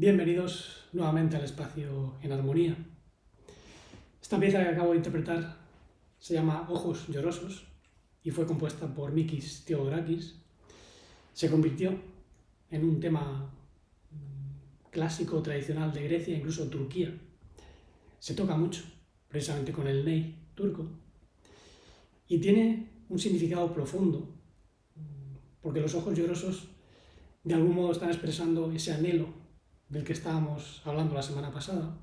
Bienvenidos nuevamente al espacio en armonía. Esta pieza que acabo de interpretar se llama Ojos llorosos y fue compuesta por Mikis Theodorakis. Se convirtió en un tema clásico tradicional de Grecia, incluso Turquía. Se toca mucho, precisamente con el ney turco, y tiene un significado profundo, porque los ojos llorosos de algún modo están expresando ese anhelo del que estábamos hablando la semana pasada.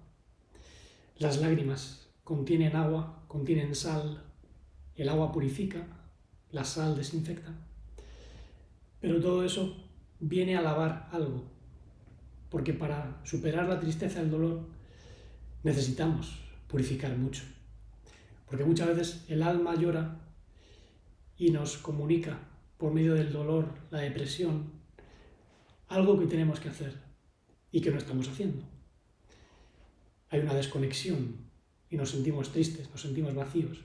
Las lágrimas contienen agua, contienen sal, el agua purifica, la sal desinfecta, pero todo eso viene a lavar algo, porque para superar la tristeza y el dolor necesitamos purificar mucho, porque muchas veces el alma llora y nos comunica por medio del dolor, la depresión, algo que tenemos que hacer y que no estamos haciendo. Hay una desconexión y nos sentimos tristes, nos sentimos vacíos.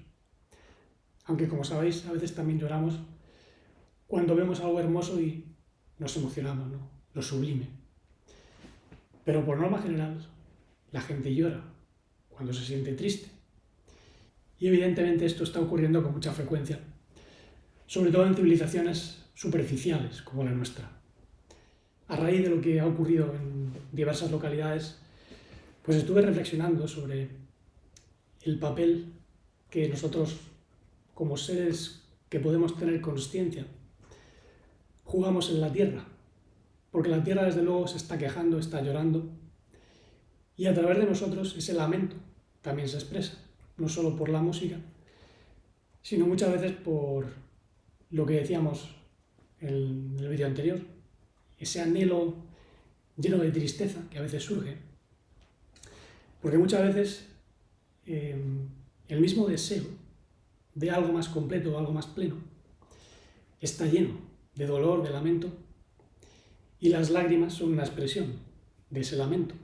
Aunque, como sabéis, a veces también lloramos cuando vemos algo hermoso y nos emocionamos, ¿no? Lo sublime. Pero por norma general, la gente llora cuando se siente triste. Y evidentemente esto está ocurriendo con mucha frecuencia, sobre todo en civilizaciones superficiales como la nuestra. A raíz de lo que ha ocurrido en diversas localidades, pues estuve reflexionando sobre el papel que nosotros, como seres que podemos tener consciencia, jugamos en la tierra. Porque la tierra, desde luego, se está quejando, está llorando, y a través de nosotros ese lamento también se expresa, no solo por la música, sino muchas veces por lo que decíamos en el vídeo anterior, ese anhelo lleno de tristeza que a veces surge. Porque muchas veces el mismo deseo de algo más completo, algo más pleno, está lleno de dolor, de lamento, y las lágrimas son una expresión de ese lamento.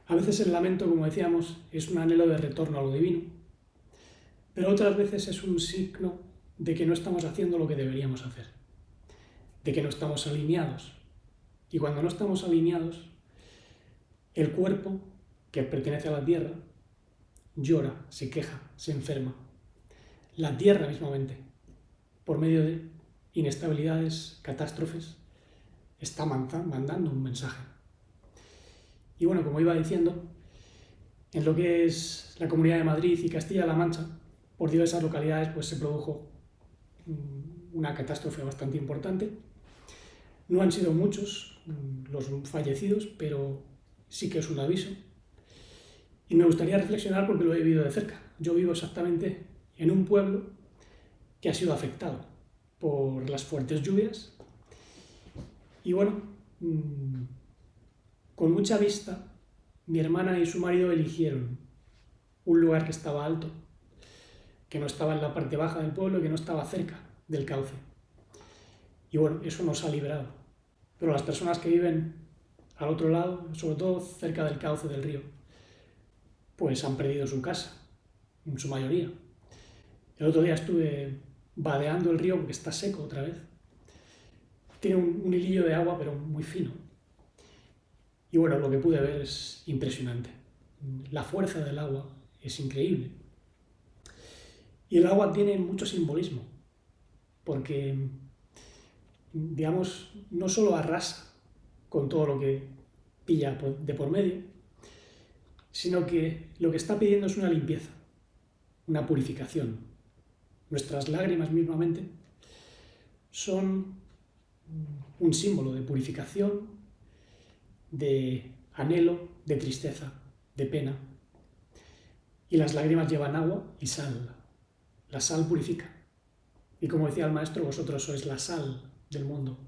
A veces el lamento, como decíamos, es un anhelo de retorno a lo divino, pero otras veces es un signo de que no estamos haciendo lo que deberíamos hacer, de que no estamos alineados. Y cuando no estamos alineados, el cuerpo, que pertenece a la tierra, llora, se queja, se enferma. La tierra mismamente, por medio de inestabilidades, catástrofes, está mandando un mensaje. Y bueno, como iba diciendo, en lo que es la Comunidad de Madrid y Castilla-La Mancha, por diversas localidades, pues se produjo una catástrofe bastante importante. No han sido muchos los fallecidos, pero sí que es un aviso. Y me gustaría reflexionar porque lo he vivido de cerca. Yo vivo exactamente en un pueblo que ha sido afectado por las fuertes lluvias. Y bueno, con mucha vista, mi hermana y su marido eligieron un lugar que estaba alto, que no estaba en la parte baja del pueblo y que no estaba cerca del cauce. Y bueno, eso nos ha librado. Pero las personas que viven al otro lado, sobre todo cerca del cauce del río, pues han perdido su casa, en su mayoría. El otro día estuve vadeando el río porque está seco otra vez. Tiene un hilillo de agua, pero muy fino. Y bueno, lo que pude ver es impresionante. La fuerza del agua es increíble. Y el agua tiene mucho simbolismo, porque, digamos, no solo arrasa con todo lo que pilla de por medio, sino que lo que está pidiendo es una limpieza, una purificación. Nuestras lágrimas mismamente son un símbolo de purificación, de anhelo, de tristeza, de pena. Y las lágrimas llevan agua y sal. La sal purifica. Y como decía el maestro, vosotros sois la sal del mundo.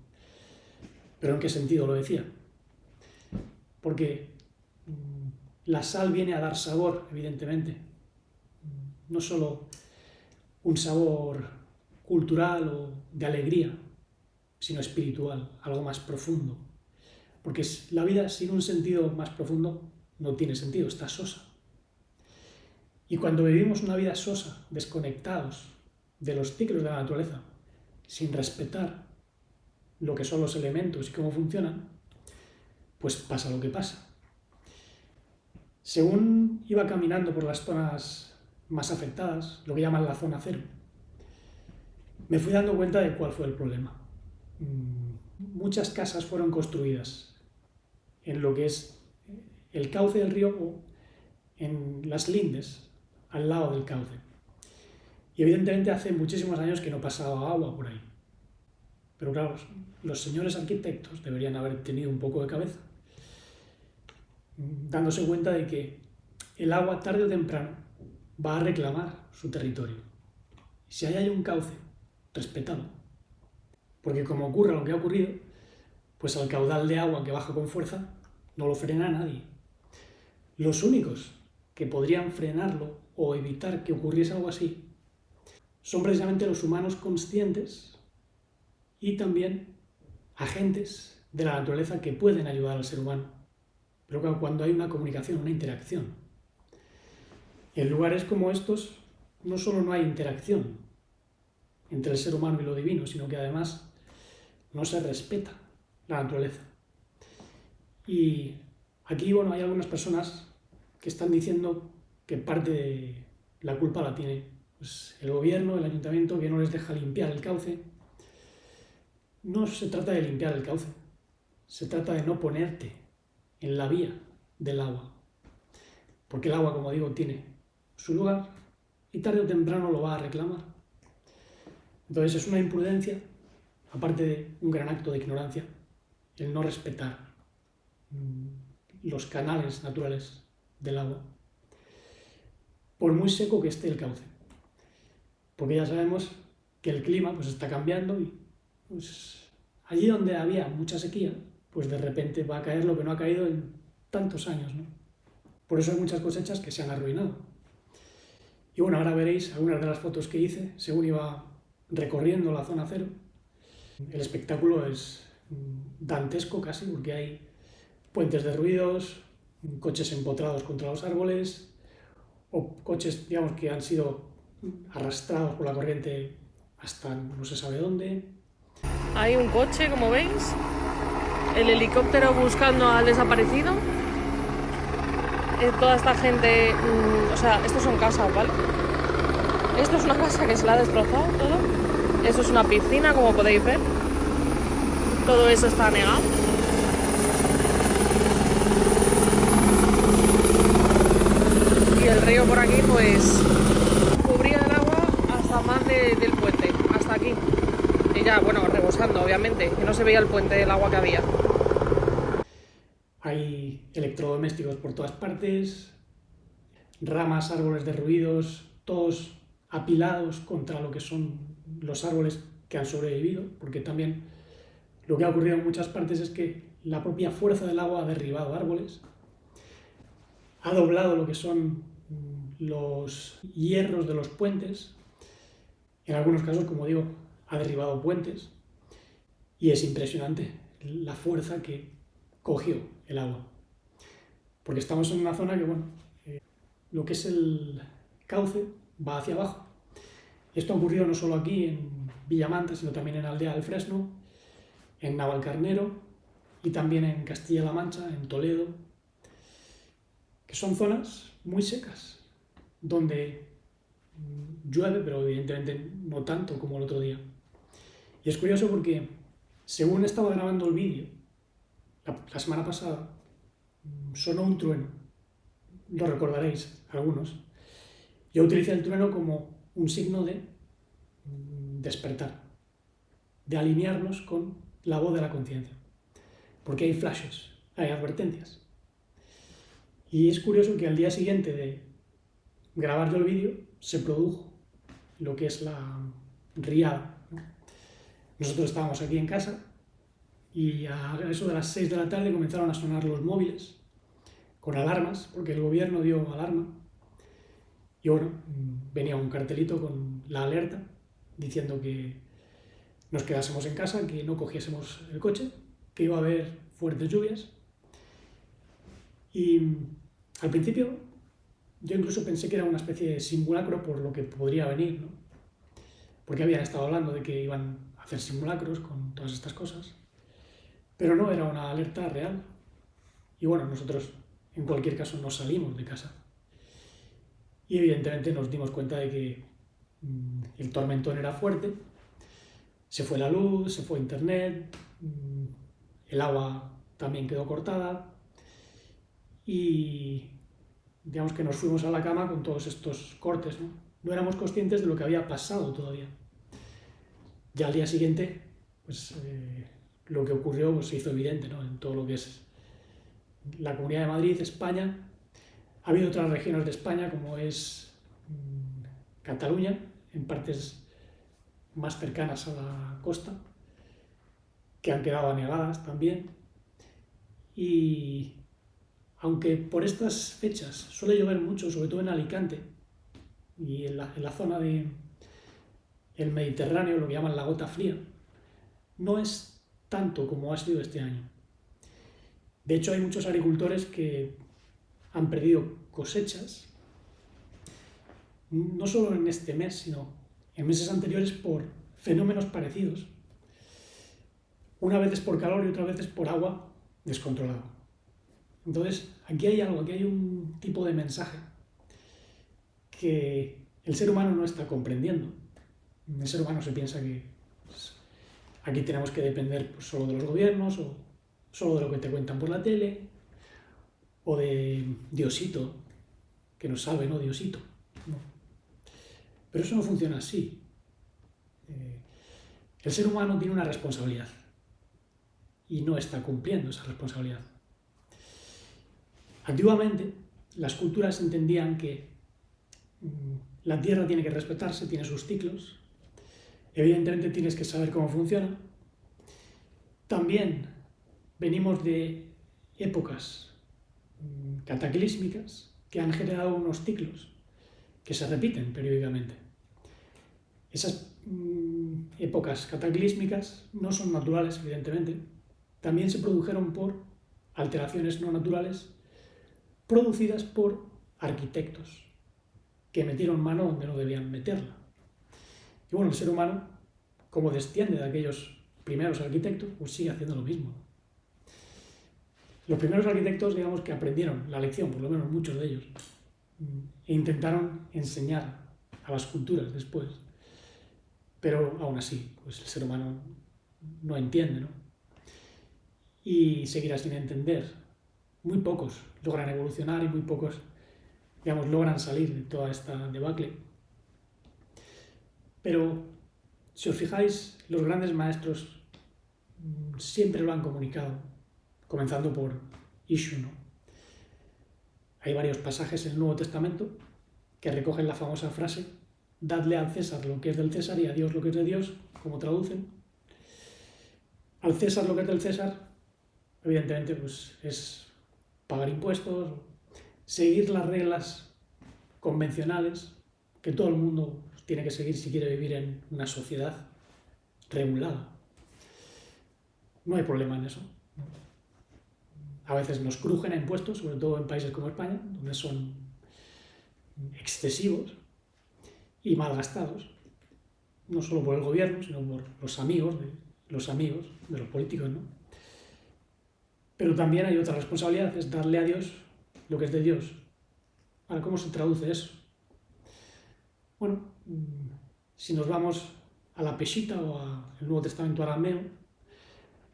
¿Pero en qué sentido lo decía? Porque la sal viene a dar sabor, evidentemente. No solo un sabor cultural o de alegría, sino espiritual, algo más profundo. Porque la vida sin un sentido más profundo no tiene sentido, está sosa. Y cuando vivimos una vida sosa, desconectados de los ciclos de la naturaleza, sin respetar lo que son los elementos y cómo funcionan, pues pasa lo que pasa. Según iba caminando por las zonas más afectadas, lo que llaman la zona cero, me fui dando cuenta de cuál fue el problema. Muchas casas fueron construidas en lo que es el cauce del río o en las lindes, al lado del cauce. Y evidentemente hace muchísimos años que no pasaba agua por ahí. Pero claro, los señores arquitectos deberían haber tenido un poco de cabeza, dándose cuenta de que el agua tarde o temprano va a reclamar su territorio. Si ahí hay un cauce respetado, porque como ocurre lo que ha ocurrido, pues al caudal de agua que baja con fuerza no lo frena nadie. Los únicos que podrían frenarlo o evitar que ocurriese algo así son precisamente los humanos conscientes y también agentes de la naturaleza que pueden ayudar al ser humano. Pero claro, cuando hay una comunicación, una interacción. En lugares como estos no solo no hay interacción entre el ser humano y lo divino, sino que además no se respeta la naturaleza. Y aquí, bueno, hay algunas personas que están diciendo que parte de la culpa la tiene pues, el gobierno, el ayuntamiento, que no les deja limpiar el cauce. No se trata de limpiar el cauce, se trata de no ponerte en la vía del agua. Porque el agua, como digo, tiene su lugar y tarde o temprano lo va a reclamar. Entonces es una imprudencia, aparte de un gran acto de ignorancia, el no respetar los canales naturales del agua, por muy seco que esté el cauce. Porque ya sabemos que el clima pues, está cambiando y pues, allí donde había mucha sequía, pues de repente va a caer lo que no ha caído en tantos años, ¿no? Por eso hay muchas cosechas que se han arruinado. Y bueno, ahora veréis algunas de las fotos que hice según iba recorriendo la zona cero. El espectáculo es dantesco casi, porque hay puentes derruidos, coches empotrados contra los árboles, o coches, digamos, que han sido arrastrados por la corriente hasta no se sabe dónde. Hay un coche, como veis, el helicóptero buscando al desaparecido. Toda esta gente, o sea, estos son casas, ¿vale? Esto es una casa que se la ha destrozado todo. Esto es una piscina, como podéis ver. Todo eso está anegado. Y el río por aquí, pues, cubría el agua hasta más del puente, hasta aquí. Y ya, bueno, rebosando, obviamente, que no se veía el puente del agua que había. Hay electrodomésticos por todas partes, ramas, árboles derruidos, todos apilados contra lo que son los árboles que han sobrevivido, porque también lo que ha ocurrido en muchas partes es que la propia fuerza del agua ha derribado árboles, ha doblado lo que son los hierros de los puentes, en algunos casos, como digo, ha derribado puentes, y es impresionante la fuerza que cogió el agua. Porque estamos en una zona que, bueno, lo que es el cauce va hacia abajo. Esto ha ocurrido no solo aquí en Villamanta, sino también en Aldea del Fresno, en Navalcarnero y también en Castilla-La Mancha, en Toledo, que son zonas muy secas, donde llueve, pero evidentemente no tanto como el otro día. Y es curioso porque, según estaba grabando el vídeo, la semana pasada, sonó un trueno. Lo recordaréis algunos. Yo utilicé el trueno como un signo de despertar, de alinearnos con la voz de la conciencia. Porque hay flashes, hay advertencias. Y es curioso que al día siguiente de grabar yo el vídeo, se produjo lo que es la riada, ¿no? Nosotros estábamos aquí en casa y a eso de las 6 de la tarde comenzaron a sonar los móviles con alarmas, porque el gobierno dio alarma. Y bueno, venía un cartelito con la alerta diciendo que nos quedásemos en casa, que no cogiésemos el coche, que iba a haber fuertes lluvias. Y al principio yo incluso pensé que era una especie de simulacro por lo que podría venir, ¿no? Porque habían estado hablando de que iban a hacer simulacros con todas estas cosas. Pero no, era una alerta real. Y bueno, nosotros en cualquier caso no salimos de casa. Y evidentemente nos dimos cuenta de que el tormentón era fuerte, se fue la luz, se fue internet, el agua también quedó cortada y digamos que nos fuimos a la cama con todos estos cortes, ¿no? No éramos conscientes de lo que había pasado todavía. Ya al día siguiente, pues lo que ocurrió pues, se hizo evidente, ¿no? En todo lo que es la Comunidad de Madrid, España. Ha habido otras regiones de España, como es Cataluña, en partes más cercanas a la costa, que han quedado anegadas también. Y aunque por estas fechas suele llover mucho, sobre todo en Alicante y en la zona del Mediterráneo, lo que llaman la gota fría, no es tanto como ha sido este año. De hecho, hay muchos agricultores que han perdido cosechas, no solo en este mes, sino en meses anteriores por fenómenos parecidos. Una vez es por calor y otra vez es por agua descontrolada. Entonces, aquí hay algo, aquí hay un tipo de mensaje que el ser humano no está comprendiendo. El ser humano se piensa que pues, aquí tenemos que depender pues, solo de los gobiernos o solo de lo que te cuentan por la tele o de Diosito, que nos salve, ¿no? Diosito. No. Pero eso no funciona así. El ser humano tiene una responsabilidad y no está cumpliendo esa responsabilidad. Antiguamente, las culturas entendían que la tierra tiene que respetarse, tiene sus ciclos. Evidentemente tienes que saber cómo funciona. También venimos de épocas cataclísmicas que han generado unos ciclos que se repiten periódicamente. Esas épocas cataclísmicas no son naturales, evidentemente. También se produjeron por alteraciones no naturales producidas por arquitectos que metieron mano donde no debían meterla. Y bueno, el ser humano, como desciende de aquellos primeros arquitectos, pues sigue haciendo lo mismo. Los primeros arquitectos, digamos que aprendieron la lección, por lo menos muchos de ellos, e intentaron enseñar a las culturas después. Pero aún así, pues el ser humano no entiende, ¿no? Y seguirá sin entender. Muy pocos logran evolucionar y muy pocos, digamos, logran salir de toda esta debacle. Pero, si os fijáis, los grandes maestros siempre lo han comunicado, comenzando por Ishu, ¿no? Hay varios pasajes en el Nuevo Testamento que recogen la famosa frase «Dadle al César lo que es del César y a Dios lo que es de Dios», como traducen. Al César lo que es del César, evidentemente, pues es pagar impuestos, seguir las reglas convencionales que todo el mundo tiene que seguir si quiere vivir en una sociedad regulada. No hay problema en eso. A veces nos crujen a impuestos, sobre todo en países como España, donde son excesivos y mal gastados, no solo por el gobierno, sino por los amigos de los políticos, ¿no? Pero también hay otra responsabilidad, es darle a Dios lo que es de Dios. Ahora, ¿cómo se traduce eso? Bueno, si nos vamos a la Peshita o al Nuevo Testamento arameo,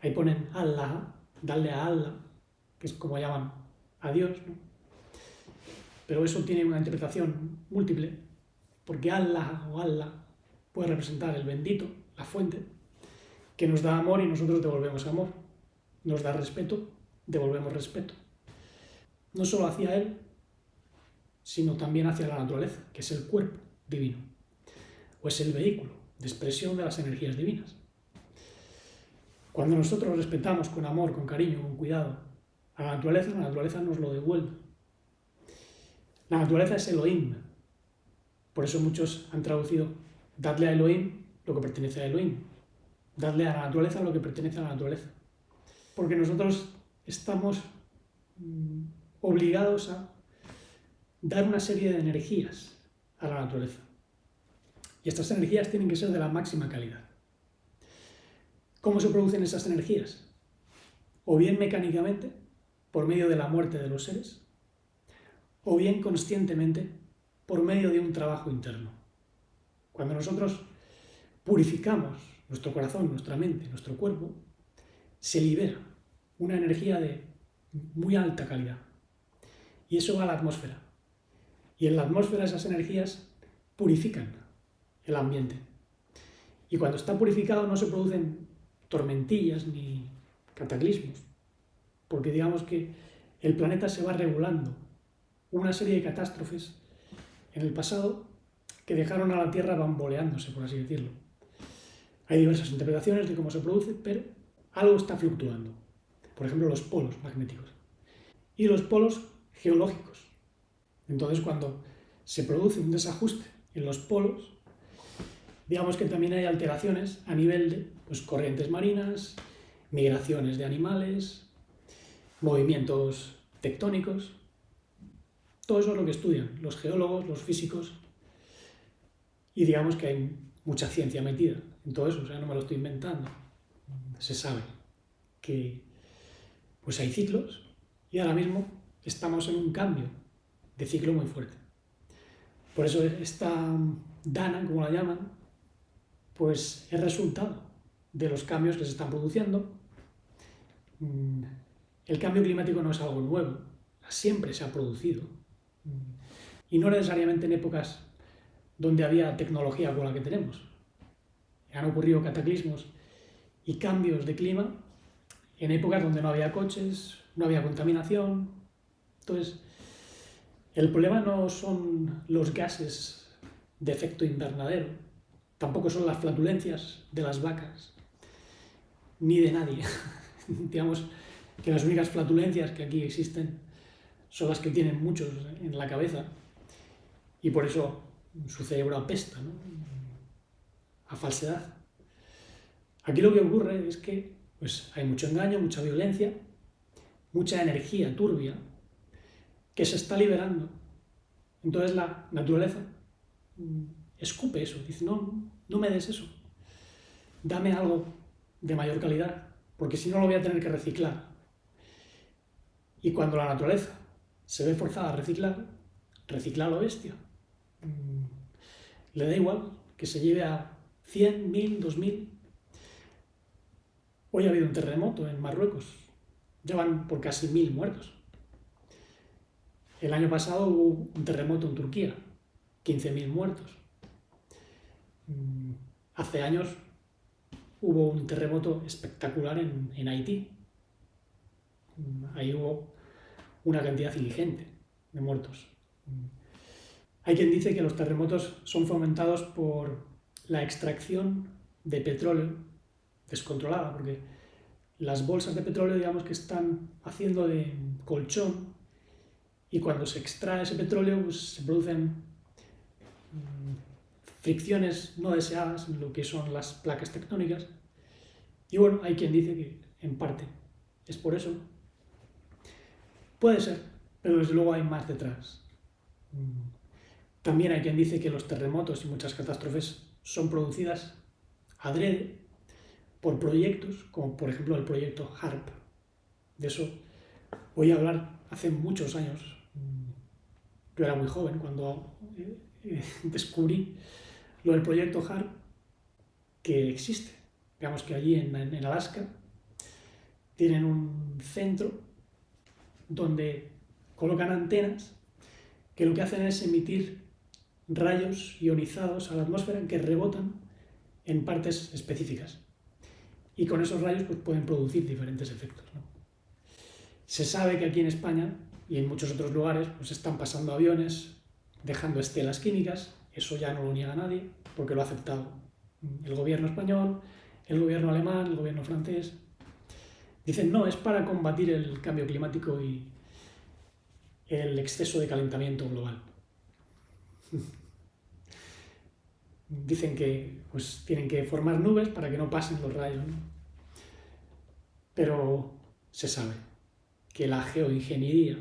ahí ponen Allah, darle a Allah, que es como llaman a Dios, ¿no? Pero eso tiene una interpretación múltiple, porque Allah o Allah puede representar el bendito, la fuente, que nos da amor y nosotros devolvemos amor. Nos da respeto, devolvemos respeto. No solo hacia Él, sino también hacia la naturaleza, que es el cuerpo divino, o es el vehículo de expresión de las energías divinas. Cuando nosotros respetamos con amor, con cariño, con cuidado a la naturaleza nos lo devuelve. La naturaleza es Elohim. Por eso muchos han traducido dadle a Elohim lo que pertenece a Elohim. Dadle a la naturaleza lo que pertenece a la naturaleza. Porque nosotros estamos obligados a dar una serie de energías a la naturaleza. Y estas energías tienen que ser de la máxima calidad. ¿Cómo se producen esas energías? O bien mecánicamente, por medio de la muerte de los seres, o bien conscientemente por medio de un trabajo interno. Cuando nosotros purificamos nuestro corazón, nuestra mente, nuestro cuerpo, se libera una energía de muy alta calidad. Y eso va a la atmósfera. Y en la atmósfera esas energías purifican el ambiente. Y cuando está purificado no se producen tormentillas ni cataclismos, porque digamos que el planeta se va regulando. Hubo una serie de catástrofes en el pasado que dejaron a la Tierra bamboleándose, por así decirlo. Hay diversas interpretaciones de cómo se produce, pero algo está fluctuando. Por ejemplo, los polos magnéticos y los polos geológicos. Entonces, cuando se produce un desajuste en los polos, digamos que también hay alteraciones a nivel de corrientes marinas, migraciones de animales, movimientos tectónicos. Todo eso es lo que estudian los geólogos, los físicos, y digamos que hay mucha ciencia metida en todo eso, o sea, no me lo estoy inventando. Se sabe que pues hay ciclos y ahora mismo estamos en un cambio de ciclo muy fuerte. Por eso esta dana, como la llaman, pues es resultado de los cambios que se están produciendo. El cambio climático no es algo nuevo, siempre se ha producido. Y no necesariamente en épocas donde había tecnología como la que tenemos. Han ocurrido cataclismos y cambios de clima en épocas donde no había coches, no había contaminación. Entonces, el problema no son los gases de efecto invernadero, tampoco son las flatulencias de las vacas, ni de nadie. Digamos que las únicas flatulencias que aquí existen son las que tienen muchos en la cabeza y por eso su cerebro apesta, ¿no? A falsedad. Aquí lo que ocurre es que pues, hay mucho engaño, mucha violencia, mucha energía turbia que se está liberando. Entonces la naturaleza escupe eso, dice, no me des eso, dame algo de mayor calidad, porque si no lo voy a tener que reciclar. Y cuando la naturaleza se ve forzada a reciclar, recicla a lo bestia. Le da igual que se lleve a 100, 1000, 2000. Hoy ha habido un terremoto en Marruecos, ya van por casi 1000 muertos. El año pasado hubo un terremoto en Turquía, 15.000 muertos. Hace años hubo un terremoto espectacular en Haití. Ahí hubo una cantidad ingente de muertos. Hay quien dice que los terremotos son fomentados por la extracción de petróleo descontrolada, porque las bolsas de petróleo, digamos que están haciendo de colchón, y cuando se extrae ese petróleo, pues se producen fricciones no deseadas en lo que son las placas tectónicas. Y bueno, hay quien dice que en parte es por eso. Puede ser, pero desde luego hay más detrás. También hay quien dice que los terremotos y muchas catástrofes son producidas adrede por proyectos, como por ejemplo el proyecto HARP. De eso voy a hablar hace muchos años. Yo era muy joven cuando descubrí lo del proyecto HARP, que existe. Digamos que allí en Alaska tienen un centro donde colocan antenas que lo que hacen es emitir rayos ionizados a la atmósfera que rebotan en partes específicas. Y con esos rayos pues, pueden producir diferentes efectos, ¿no? Se sabe que aquí en España y en muchos otros lugares pues, están pasando aviones dejando estelas químicas. Eso ya no lo niega nadie porque lo ha aceptado el gobierno español, el gobierno alemán, el gobierno francés. Dicen, no, es para combatir el cambio climático y el exceso de calentamiento global. Dicen que pues, tienen que formar nubes para que no pasen los rayos, ¿no? Pero se sabe que la geoingeniería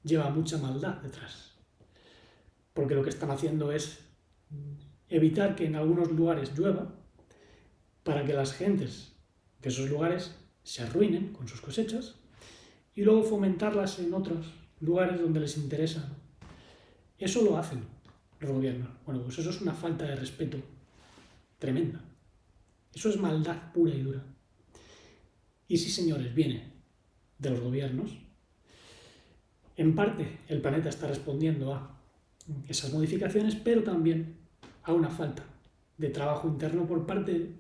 lleva mucha maldad detrás, porque lo que están haciendo es evitar que en algunos lugares llueva para que las gentes de esos lugares se arruinen con sus cosechas y luego fomentarlas en otros lugares donde les interesa, ¿no? Eso lo hacen los gobiernos. Bueno, pues eso es una falta de respeto tremenda. Eso es maldad pura y dura. Y sí, señores, viene de los gobiernos. En parte, el planeta está respondiendo a esas modificaciones, pero también a una falta de trabajo interno por parte de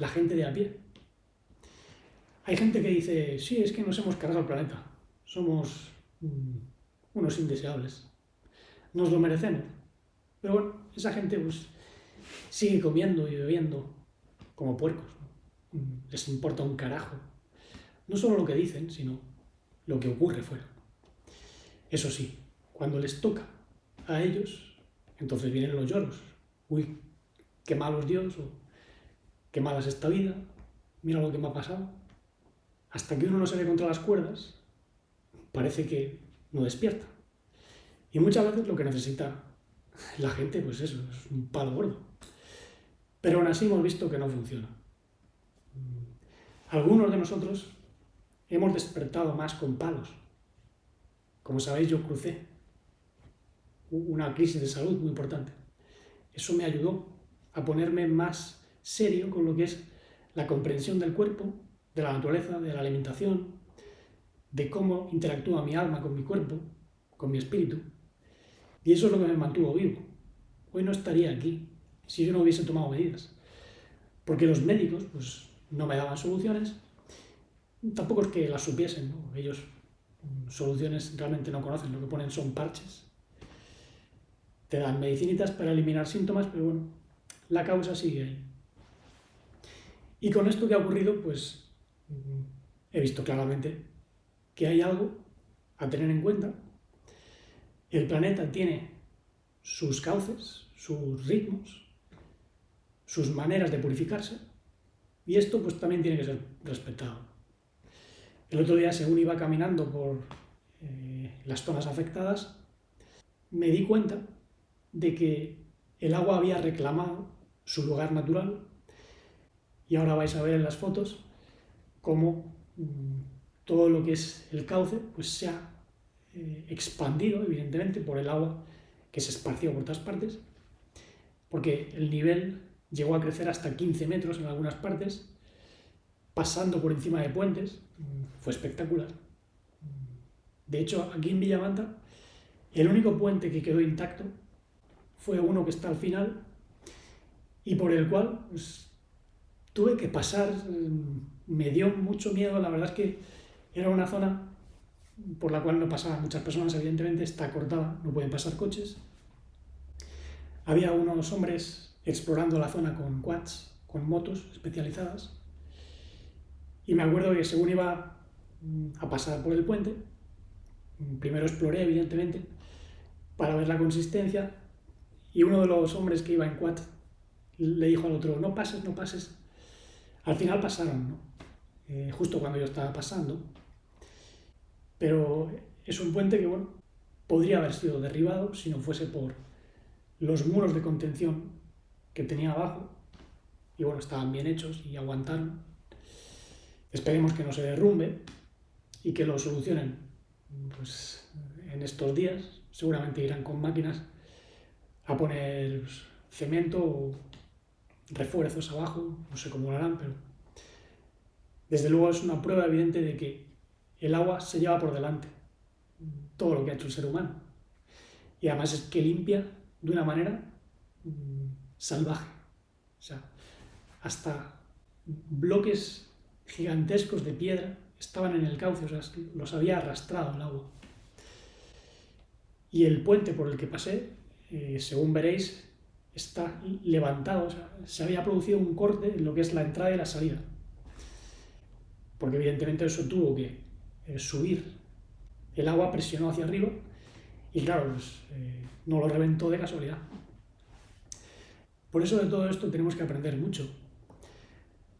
la gente de a pie. Hay gente que dice, sí, es que nos hemos cargado el planeta, somos unos indeseables, nos lo merecemos. Pero bueno, esa gente pues sigue comiendo y bebiendo como puercos, ¿no? Les importa un carajo. No solo lo que dicen, sino lo que ocurre fuera. Eso sí, cuando les toca a ellos, entonces vienen los lloros. Uy, qué malo es Dios, o qué mala es esta vida, mira lo que me ha pasado. Hasta que uno no se ve contra las cuerdas, parece que no despierta. Y muchas veces lo que necesita la gente, pues eso, es un palo gordo. Pero aún así hemos visto que no funciona. Algunos de nosotros hemos despertado más con palos. Como sabéis, yo crucé una crisis de salud muy importante. Eso me ayudó a ponerme más serio con lo que es la comprensión del cuerpo, de la naturaleza, de la alimentación, de cómo interactúa mi alma con mi cuerpo, con mi espíritu. Y eso es lo que me mantuvo vivo. Hoy no estaría aquí si yo no hubiese tomado medidas. Porque los médicos pues, no me daban soluciones, tampoco es que las supiesen, ¿no? Ellos soluciones realmente no conocen, lo que ponen son parches. Te dan medicinitas para eliminar síntomas, pero bueno, la causa sigue ahí. Y con esto que ha ocurrido, pues he visto claramente que hay algo a tener en cuenta. El planeta tiene sus cauces, sus ritmos, sus maneras de purificarse, y esto pues también tiene que ser respetado. El otro día, según iba caminando por las zonas afectadas, me di cuenta de que el agua había reclamado su lugar natural, y ahora vais a ver en las fotos cómo todo lo que es el cauce pues se ha expandido, evidentemente, por el agua que se esparció por todas partes, porque el nivel llegó a crecer hasta 15 metros en algunas partes, pasando por encima de puentes. Fue espectacular. De hecho, aquí en Villamanta, el único puente que quedó intacto fue uno que está al final y por el cual pues, tuve que pasar. Me dio mucho miedo, la verdad es que era una zona por la cual no pasaban muchas personas, evidentemente está cortada, no pueden pasar coches. Había unos hombres explorando la zona con quads, con motos especializadas, y me acuerdo que según iba a pasar por el puente, primero exploré, evidentemente, para ver la consistencia, y uno de los hombres que iba en quad le dijo al otro, no pases, no pases. Al final pasaron, ¿no? Justo cuando yo estaba pasando, pero es un puente que, bueno, podría haber sido derribado si no fuese por los muros de contención que tenía abajo, y bueno, estaban bien hechos y aguantaron. Esperemos que no se derrumbe y que lo solucionen pues, en estos días. Seguramente irán con máquinas a poner cemento o refuerzos abajo, no sé cómo lo harán, pero desde luego es una prueba evidente de que el agua se lleva por delante todo lo que ha hecho el ser humano. Y además es que limpia de una manera salvaje. O sea, hasta bloques gigantescos de piedra estaban en el cauce, o sea, los había arrastrado el agua. Y el puente por el que pasé, según veréis, está levantado, o sea, se había producido un corte en lo que es la entrada y la salida. Porque evidentemente eso tuvo que subir. El agua presionó hacia arriba y claro, pues, no lo reventó de casualidad. Por eso de todo esto tenemos que aprender mucho.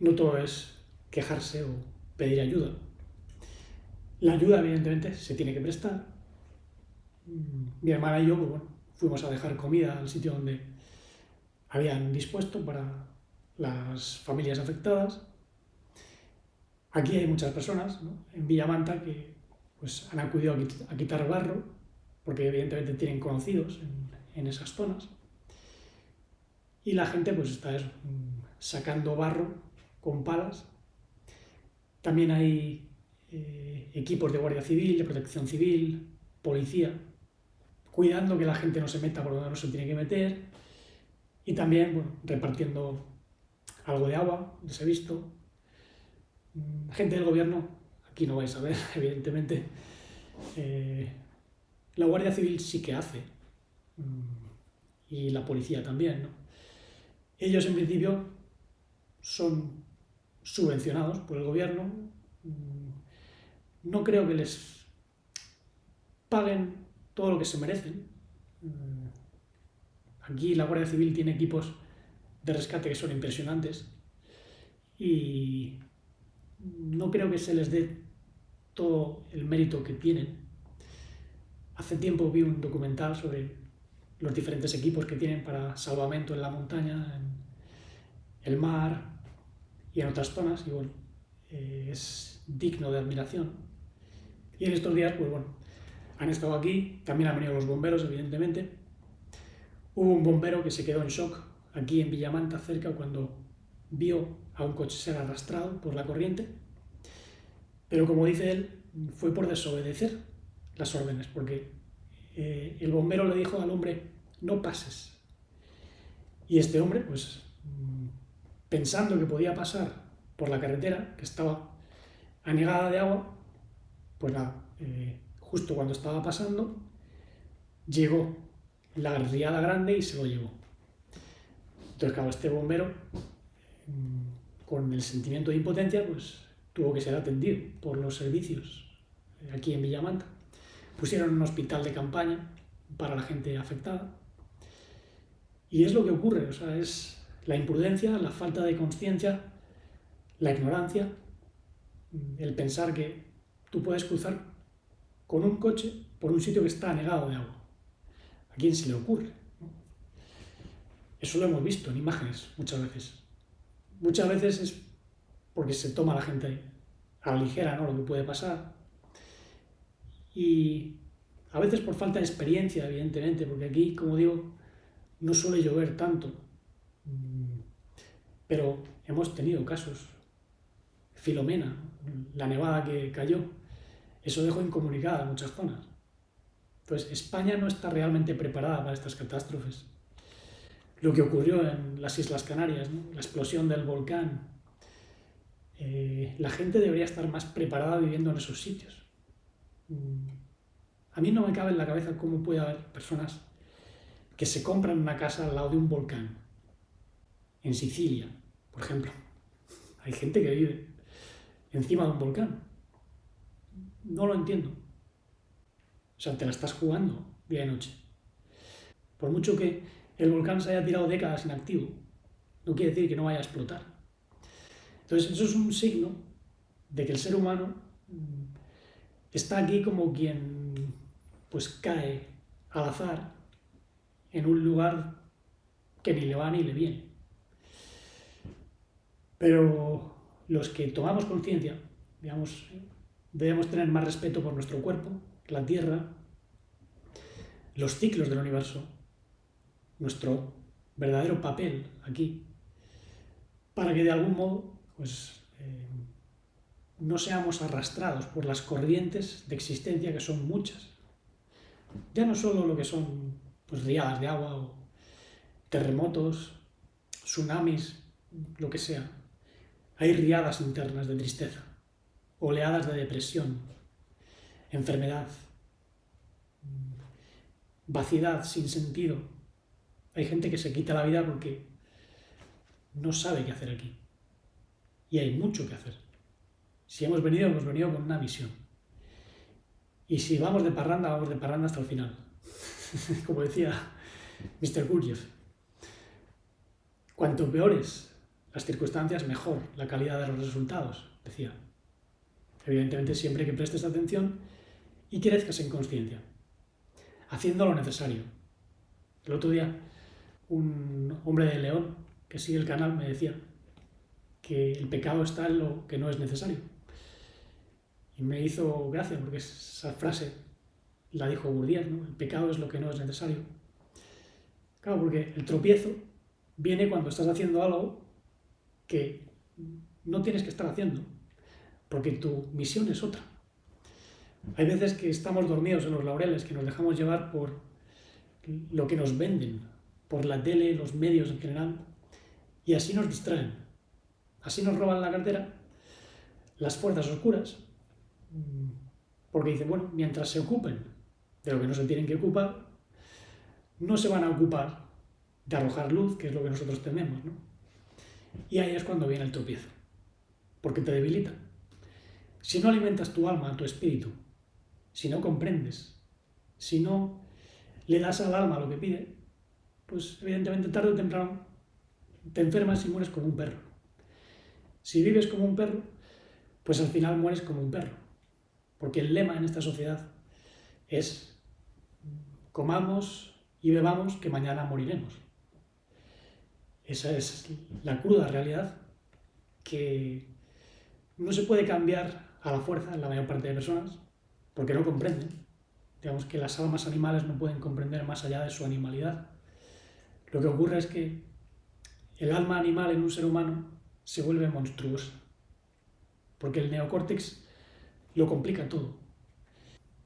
No todo es quejarse o pedir ayuda. La ayuda evidentemente se tiene que prestar. Mi hermana y yo pues, bueno, fuimos a dejar comida al sitio donde habían dispuesto para las familias afectadas. Aquí hay muchas personas, ¿no? En Villamanta que pues han acudido a quitar barro, porque evidentemente tienen conocidos en esas zonas. Y la gente pues está sacando barro con palas. También hay equipos de Guardia Civil, de Protección Civil, policía, cuidando que la gente no se meta por donde no se tiene que meter. Y también, bueno, repartiendo algo de agua, les he visto. Gente del gobierno, aquí no vais a ver, evidentemente. La Guardia Civil sí que hace. Y la policía también, ¿no? Ellos en principio son subvencionados por el gobierno. No creo que les paguen todo lo que se merecen. Aquí la Guardia Civil tiene equipos de rescate que son impresionantes y no creo que se les dé todo el mérito que tienen. Hace tiempo vi un documental sobre los diferentes equipos que tienen para salvamento en la montaña, en el mar y en otras zonas, y bueno, es digno de admiración. Y en estos días, pues bueno, han estado aquí, también han venido los bomberos, evidentemente. Hubo un bombero que se quedó en shock aquí en Villamanta, cerca, cuando vio a un coche ser arrastrado por la corriente, pero como dice él, fue por desobedecer las órdenes, porque el bombero le dijo al hombre, no pases. Y este hombre, pues pensando que podía pasar por la carretera, que estaba anegada de agua, pues nada, justo cuando estaba pasando, llegó la riada grande y se lo llevó. Entonces, claro, este bombero, con el sentimiento de impotencia, pues tuvo que ser atendido por los servicios aquí en Villamanta. Pusieron un hospital de campaña para la gente afectada. Y es lo que ocurre, o sea, es la imprudencia, la falta de conciencia, la ignorancia, el pensar que tú puedes cruzar con un coche por un sitio que está anegado de agua. ¿A quién se le ocurre? Eso lo hemos visto en imágenes muchas veces. Muchas veces es porque se toma la gente a la ligera, ¿no?, lo que puede pasar. Y a veces por falta de experiencia, evidentemente, porque aquí, como digo, no suele llover tanto. Pero hemos tenido casos. Filomena, la nevada que cayó, eso dejó incomunicada muchas zonas. Entonces, España no está realmente preparada para estas catástrofes. Lo que ocurrió en las Islas Canarias, ¿no?, la explosión del volcán. La gente debería estar más preparada viviendo en esos sitios. A mí no me cabe en la cabeza cómo puede haber personas que se compran una casa al lado de un volcán. En Sicilia, por ejemplo. Hay gente que vive encima de un volcán. No lo entiendo. O sea, te la estás jugando día y noche. Por mucho que el volcán se haya tirado décadas inactivo, no quiere decir que no vaya a explotar. Entonces, eso es un signo de que el ser humano está aquí como quien pues cae al azar en un lugar que ni le va ni le viene. Pero los que tomamos conciencia, digamos, debemos tener más respeto por nuestro cuerpo, la Tierra, los ciclos del universo, nuestro verdadero papel aquí, para que de algún modo pues, no seamos arrastrados por las corrientes de existencia, que son muchas. Ya no solo lo que son pues, riadas de agua o terremotos, tsunamis, lo que sea. Hay riadas internas de tristeza, oleadas de depresión, enfermedad, vaciedad sin sentido. Hay gente que se quita la vida porque no sabe qué hacer aquí. Y hay mucho que hacer. Si hemos venido con una misión. Y si vamos de parranda hasta el final. Como decía Mr. Gurdjieff. Cuanto peores las circunstancias, mejor la calidad de los resultados, decía. Evidentemente, siempre que prestes atención y crezcas en conciencia, haciendo lo necesario. El otro día, un hombre de León que sigue el canal me decía que el pecado está en lo que no es necesario. Y me hizo gracia porque esa frase la dijo Bourdieu, ¿no? El pecado es lo que no es necesario. Claro, porque el tropiezo viene cuando estás haciendo algo que no tienes que estar haciendo, porque tu misión es otra. Hay veces que estamos dormidos en los laureles, que nos dejamos llevar por lo que nos venden, por la tele, los medios en general, y así nos distraen. Así nos roban la cartera las fuerzas oscuras, porque dicen, bueno, mientras se ocupen de lo que no se tienen que ocupar, no se van a ocupar de arrojar luz, que es lo que nosotros tememos, ¿no? Y ahí es cuando viene el tropiezo, porque te debilita. Si no alimentas tu alma, tu espíritu, si no comprendes, si no le das al alma lo que pide, pues evidentemente tarde o temprano te enfermas y mueres como un perro. Si vives como un perro, pues al final mueres como un perro. Porque el lema en esta sociedad es comamos y bebamos que mañana moriremos. Esa es la cruda realidad que no se puede cambiar a la fuerza en la mayor parte de personas porque no comprenden. Digamos que las almas animales no pueden comprender más allá de su animalidad. Lo que ocurre es que el alma animal en un ser humano se vuelve monstruosa, porque el neocórtex lo complica todo.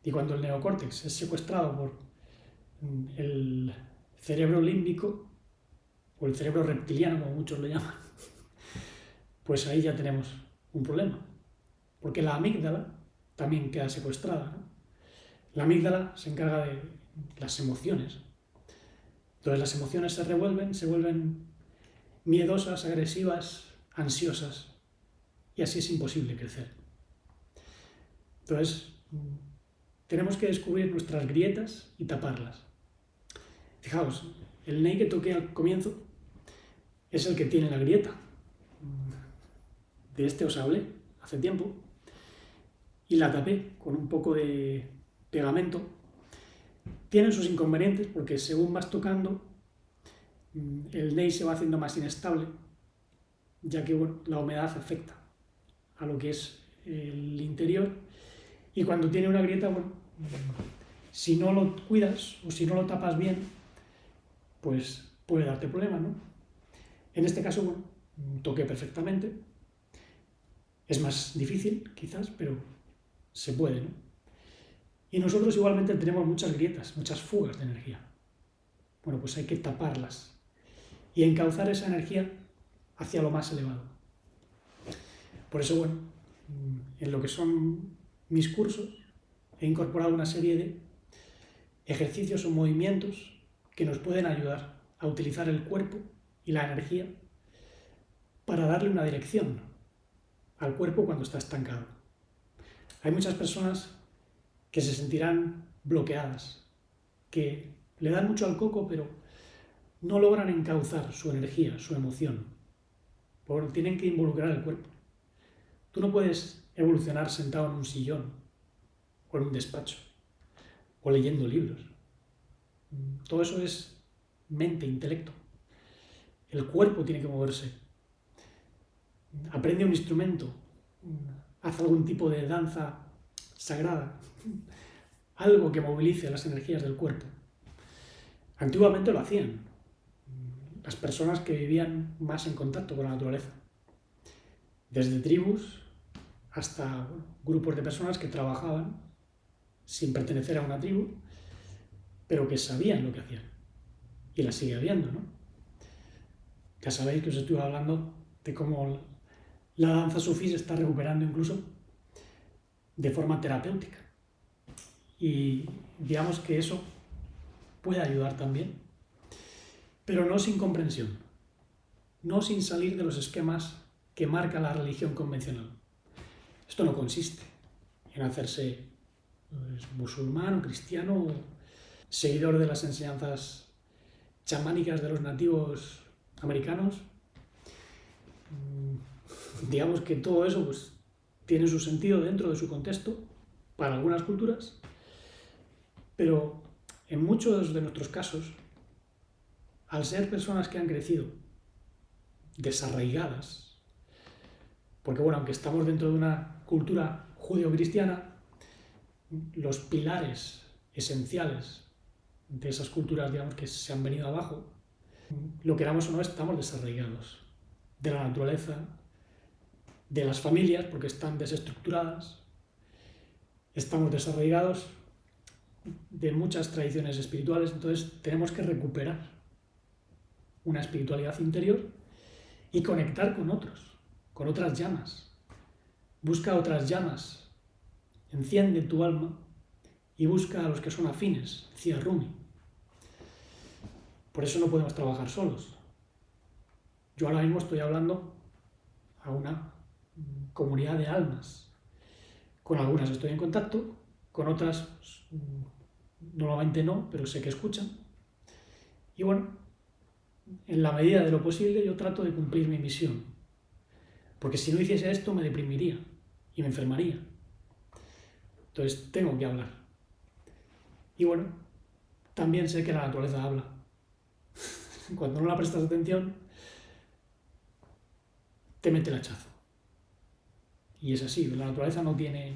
Y cuando el neocórtex es secuestrado por el cerebro límbico, o el cerebro reptiliano, como muchos lo llaman, pues ahí ya tenemos un problema, porque la amígdala también queda secuestrada, ¿no? La amígdala se encarga de las emociones. Entonces las emociones se vuelven miedosas, agresivas, ansiosas, y así es imposible crecer. Entonces, tenemos que descubrir nuestras grietas y taparlas. Fijaos, el ney que toqué al comienzo es el que tiene la grieta. De este os hablé hace tiempo y la tapé con un poco de pegamento. Tienen sus inconvenientes porque según vas tocando, el ney se va haciendo más inestable, ya que bueno, la humedad afecta a lo que es el interior, y cuando tiene una grieta, bueno, si no lo cuidas o si no lo tapas bien, pues puede darte problemas, ¿no? En este caso, bueno, toqué perfectamente. Es más difícil, quizás, pero se puede, ¿no? Y nosotros igualmente tenemos muchas grietas, muchas fugas de energía. Bueno, pues hay que taparlas y encauzar esa energía hacia lo más elevado. Por eso, bueno, en lo que son mis cursos he incorporado una serie de ejercicios o movimientos que nos pueden ayudar a utilizar el cuerpo y la energía para darle una dirección al cuerpo cuando está estancado. Hay muchas personas que se sentirán bloqueadas, que le dan mucho al coco, pero no logran encauzar su energía, su emoción, porque tienen que involucrar el cuerpo. Tú no puedes evolucionar sentado en un sillón, o en un despacho, o leyendo libros. Todo eso es mente, intelecto. El cuerpo tiene que moverse. Aprende un instrumento, haz algún tipo de danza sagrada, algo que movilice las energías del cuerpo. Antiguamente lo hacían las personas que vivían más en contacto con la naturaleza, desde tribus hasta grupos de personas que trabajaban sin pertenecer a una tribu, pero que sabían lo que hacían, y la sigue habiendo, ¿no? Ya sabéis que os estoy hablando de cómo la danza sufí se está recuperando incluso de forma terapéutica, y digamos que eso puede ayudar también, pero no sin comprensión, no sin salir de los esquemas que marca la religión convencional. Esto no consiste en hacerse musulmán o cristiano o seguidor de las enseñanzas chamánicas de los nativos americanos. Digamos que todo eso pues, tiene su sentido dentro de su contexto para algunas culturas, pero en muchos de nuestros casos, al ser personas que han crecido desarraigadas, porque bueno, aunque estamos dentro de una cultura judeocristiana, los pilares esenciales de esas culturas, digamos, que se han venido abajo, lo queramos o no, estamos desarraigados de la naturaleza, de las familias, porque están desestructuradas, estamos desarraigados de muchas tradiciones espirituales, entonces tenemos que recuperar una espiritualidad interior y conectar con otros, con otras llamas. Busca otras llamas, enciende tu alma y busca a los que son afines, decía Rumi. Por eso no podemos trabajar solos. Yo ahora mismo estoy hablando a una comunidad de almas. Con algunas estoy en contacto, con otras normalmente no, pero sé que escuchan. Y bueno, en la medida de lo posible yo trato de cumplir mi misión. Porque si no hiciese esto me deprimiría y me enfermaría. Entonces tengo que hablar. Y bueno, también sé que la naturaleza habla. Cuando no la prestas atención, te mete el hachazo. Y es así, la naturaleza no tiene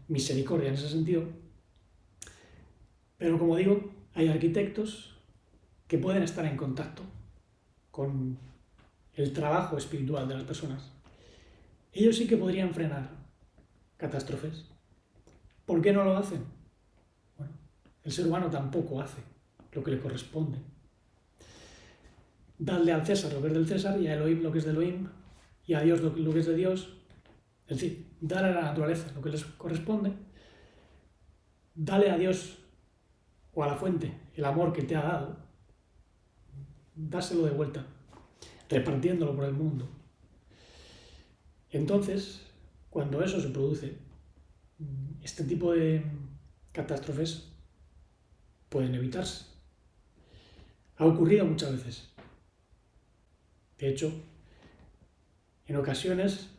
misericordia en ese sentido. Pero como digo, hay arquitectos que pueden estar en contacto con el trabajo espiritual de las personas. Ellos sí que podrían frenar catástrofes. ¿Por qué no lo hacen? Bueno, el ser humano tampoco hace lo que le corresponde. Dadle al César lo que es del César y a Elohim lo que es de Elohim y a Dios lo que es de Dios. Es decir, dale a la naturaleza lo que les corresponde, dale a Dios o a la fuente el amor que te ha dado, dáselo de vuelta, repartiéndolo por el mundo. Entonces, cuando eso se produce, este tipo de catástrofes pueden evitarse. Ha ocurrido muchas veces. De hecho, en ocasiones,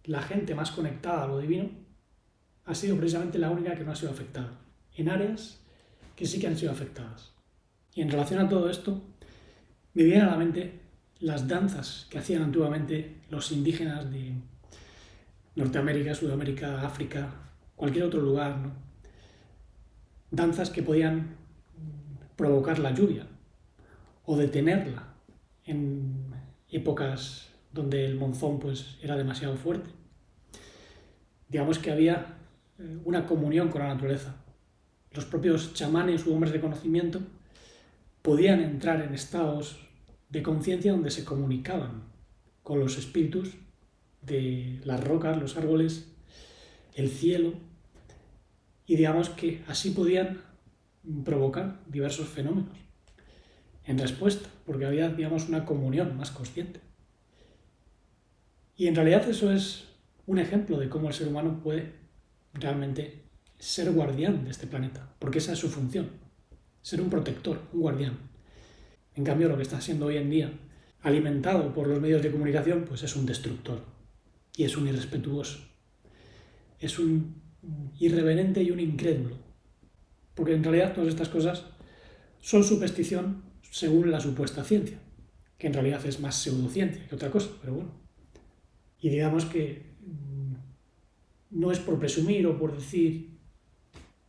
la gente más conectada a lo divino ha sido precisamente la única que no ha sido afectada, en áreas que sí que han sido afectadas. Y en relación a todo esto, me vienen a la mente las danzas que hacían antiguamente los indígenas de Norteamérica, Sudamérica, África, cualquier otro lugar, ¿no? Danzas que podían provocar la lluvia o detenerla en épocas donde el monzón pues, era demasiado fuerte. Digamos que había una comunión con la naturaleza. Los propios chamanes u hombres de conocimiento podían entrar en estados de conciencia donde se comunicaban con los espíritus de las rocas, los árboles, el cielo, y digamos que así podían provocar diversos fenómenos en respuesta, porque había, digamos, una comunión más consciente. Y en realidad eso es un ejemplo de cómo el ser humano puede realmente ser guardián de este planeta, porque esa es su función, ser un protector, un guardián. En cambio, lo que está siendo hoy en día, alimentado por los medios de comunicación, pues es un destructor y es un irrespetuoso, es un irreverente y un incrédulo, porque en realidad todas estas cosas son superstición según la supuesta ciencia, que en realidad es más pseudociencia que otra cosa, pero bueno. Y digamos que no es por presumir o por decir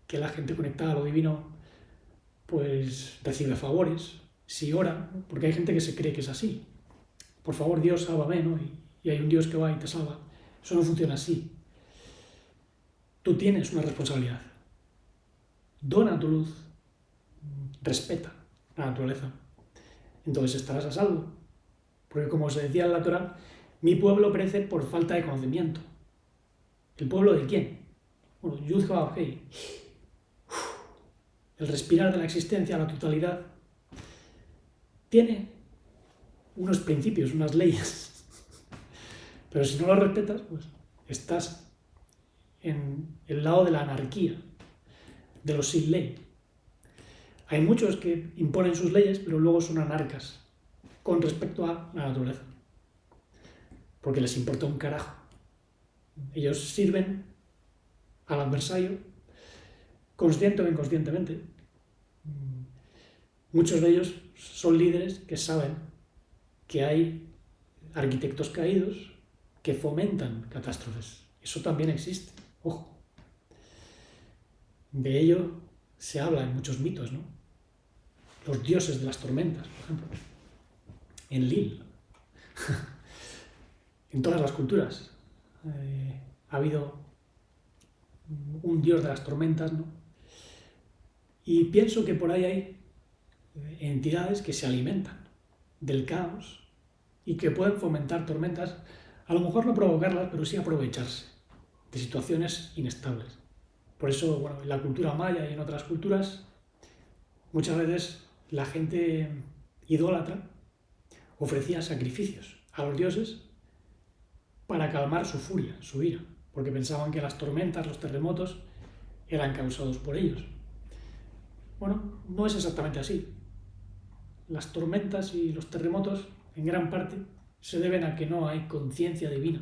que la gente conectada a lo divino pues recibe favores, si ora, ¿no? Porque hay gente que se cree que es así. Por favor, Dios, sálvame, ¿no? Y hay un Dios que va y te salva. Eso no funciona así. Tú tienes una responsabilidad. Dona tu luz, respeta la naturaleza. Entonces estarás a salvo. Porque como se decía en la Torá, mi pueblo perece por falta de conocimiento. ¿El pueblo de quién? Bueno, Yud Vav Hei. El respirar de la existencia, la totalidad, tiene unos principios, unas leyes. Pero si no los respetas, pues estás en el lado de la anarquía, de los sin ley. Hay muchos que imponen sus leyes, pero luego son anarcas con respecto a la naturaleza. Porque les importa un carajo. Ellos sirven al adversario, consciente o inconscientemente. Muchos de ellos son líderes que saben que hay arquitectos caídos que fomentan catástrofes. Eso también existe, ojo. De ello se habla en muchos mitos, ¿no? Los dioses de las tormentas, por ejemplo. Enlil. En todas las culturas ha habido un dios de las tormentas, ¿no? Y pienso que por ahí hay entidades que se alimentan del caos y que pueden fomentar tormentas, a lo mejor no provocarlas, pero sí aprovecharse de situaciones inestables. Por eso, bueno, en la cultura maya y en otras culturas, muchas veces la gente idólatra ofrecía sacrificios a los dioses para calmar su furia, su ira, porque pensaban que las tormentas, los terremotos, eran causados por ellos. Bueno, no es exactamente así. Las tormentas y los terremotos, en gran parte, se deben a que no hay conciencia divina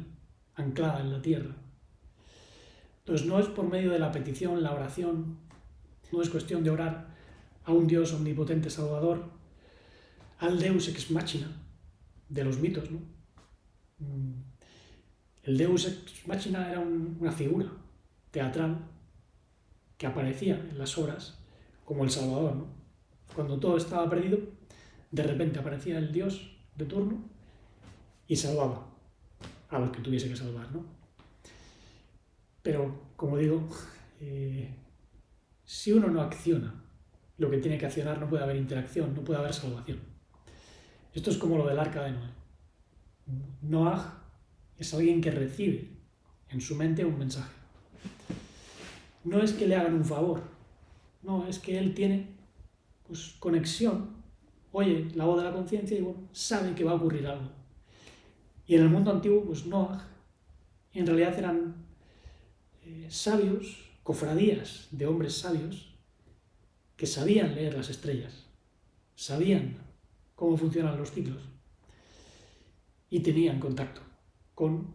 anclada en la tierra. Entonces no es por medio de la petición, la oración, no es cuestión de orar a un Dios omnipotente salvador, al Deus ex machina de los mitos, ¿no? El Deus ex machina era una figura teatral que aparecía en las obras como el Salvador, ¿no? Cuando todo estaba perdido, de repente aparecía el Dios de turno y salvaba a los que tuviese que salvar, ¿no? Pero, como digo, si uno no acciona lo que tiene que accionar, no puede haber interacción, no puede haber salvación. Esto es como lo del arca de Noé. Noah es alguien que recibe en su mente un mensaje. No es que le hagan un favor, no, es que él tiene pues, conexión, oye la voz de la conciencia y bueno, sabe que va a ocurrir algo. Y en el mundo antiguo, pues Noah, en realidad eran sabios, cofradías de hombres sabios que sabían leer las estrellas, sabían cómo funcionan los ciclos y tenían contacto con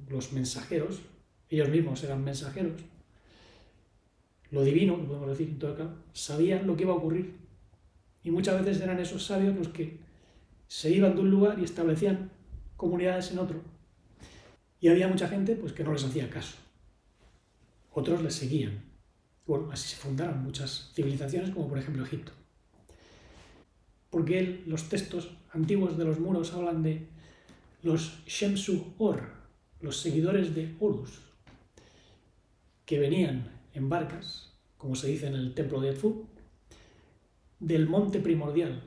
los mensajeros, ellos mismos eran mensajeros, lo divino, que podemos decir en todo caso, sabían lo que iba a ocurrir y muchas veces eran esos sabios los que se iban de un lugar y establecían comunidades en otro y había mucha gente pues, que no les hacía caso, otros les seguían. Bueno, así se fundaron muchas civilizaciones como por ejemplo Egipto. Porque los textos antiguos de los muros hablan de los Shemsu Or, los seguidores de Horus, que venían en barcas, como se dice en el templo de Edfu, del monte primordial,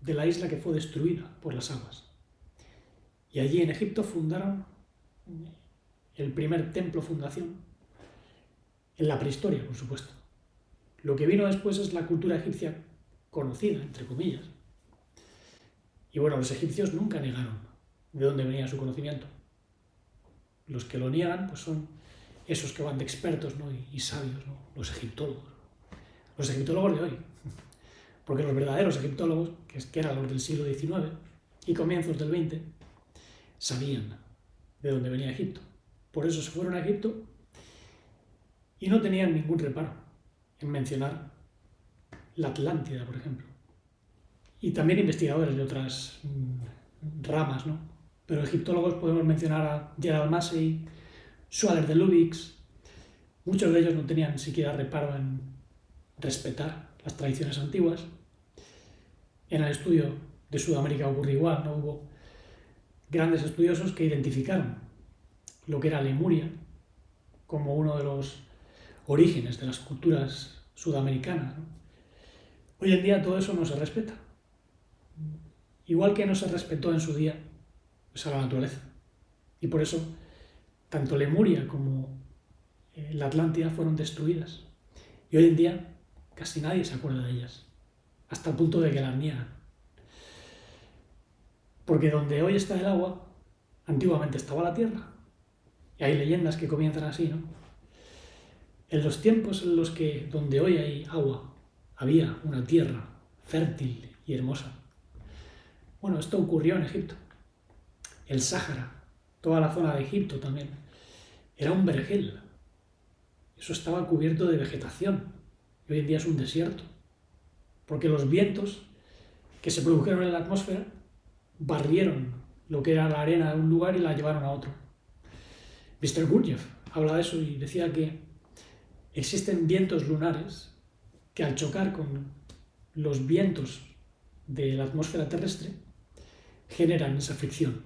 de la isla que fue destruida por las aguas. Y allí en Egipto fundaron el primer templo fundación, en la prehistoria, por supuesto. Lo que vino después es la cultura egipcia conocida, entre comillas. Y bueno, los egipcios nunca negaron de dónde venía su conocimiento. Los que lo niegan pues son esos que van de expertos, ¿no? y sabios, ¿no? Los egiptólogos. Los egiptólogos de hoy. Porque los verdaderos egiptólogos, que eran los del siglo XIX y comienzos del XX, sabían de dónde venía Egipto. Por eso se fueron a Egipto y no tenían ningún reparo en mencionar la Atlántida, por ejemplo. Y también investigadores de otras ramas, ¿no? Pero egiptólogos podemos mencionar a Gerald Massey, Schwager de Lubix. Muchos de ellos no tenían siquiera reparo en respetar las tradiciones antiguas. En el estudio de Sudamérica ocurrió igual, ¿no? Hubo grandes estudiosos que identificaron lo que era Lemuria como uno de los orígenes de las culturas sudamericanas, ¿no? Hoy en día todo eso no se respeta. Igual que no se respetó en su día pues, a la naturaleza. Y por eso tanto Lemuria como la Atlántida fueron destruidas. Y hoy en día casi nadie se acuerda de ellas, hasta el punto de que las niegan. Porque donde hoy está el agua, antiguamente estaba la tierra. Y hay leyendas que comienzan así, ¿no? En los tiempos en los que donde hoy hay agua, había una tierra fértil y hermosa. Bueno, esto ocurrió en Egipto. El Sáhara, toda la zona de Egipto también, era un vergel. Eso estaba cubierto de vegetación. Y hoy en día es un desierto. Porque los vientos que se produjeron en la atmósfera barrieron lo que era la arena de un lugar y la llevaron a otro. Mr. Gurdjieff habla de eso y decía que existen vientos lunares que al chocar con los vientos de la atmósfera terrestre generan esa fricción.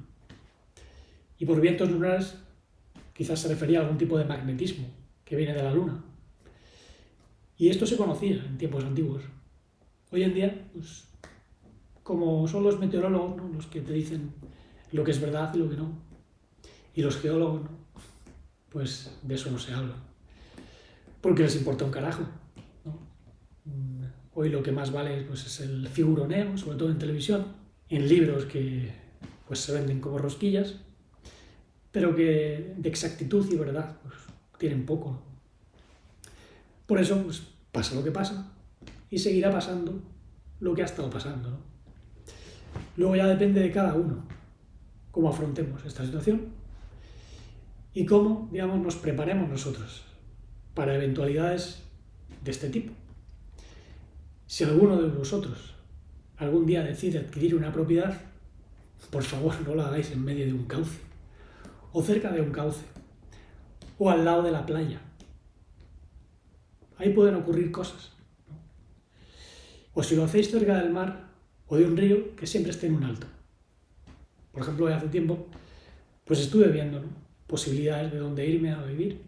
Y por vientos lunares quizás se refería a algún tipo de magnetismo que viene de la Luna. Y esto se conocía en tiempos antiguos. Hoy en día, pues, como son los meteorólogos, ¿no?, los que te dicen lo que es verdad y lo que no, y los geólogos, ¿no?, pues de eso no se habla. Porque les importa un carajo, ¿no? Hoy lo que más vale, pues, es el figuroneo, sobre todo en televisión, en libros que, pues, se venden como rosquillas, pero que de exactitud y verdad, pues, tienen poco, ¿no? Por eso, pues, pasa lo que pasa y seguirá pasando lo que ha estado pasando, ¿no? Luego ya depende de cada uno cómo afrontemos esta situación y cómo, digamos, nos preparemos nosotros para eventualidades de este tipo. Si alguno de vosotros algún día decide adquirir una propiedad, por favor no la hagáis en medio de un cauce, o cerca de un cauce, o al lado de la playa. Ahí pueden ocurrir cosas, ¿no? O si lo hacéis cerca del mar o de un río, que siempre esté en un alto. Por ejemplo, hace tiempo, pues estuve viendo, ¿no?, posibilidades de dónde irme a vivir.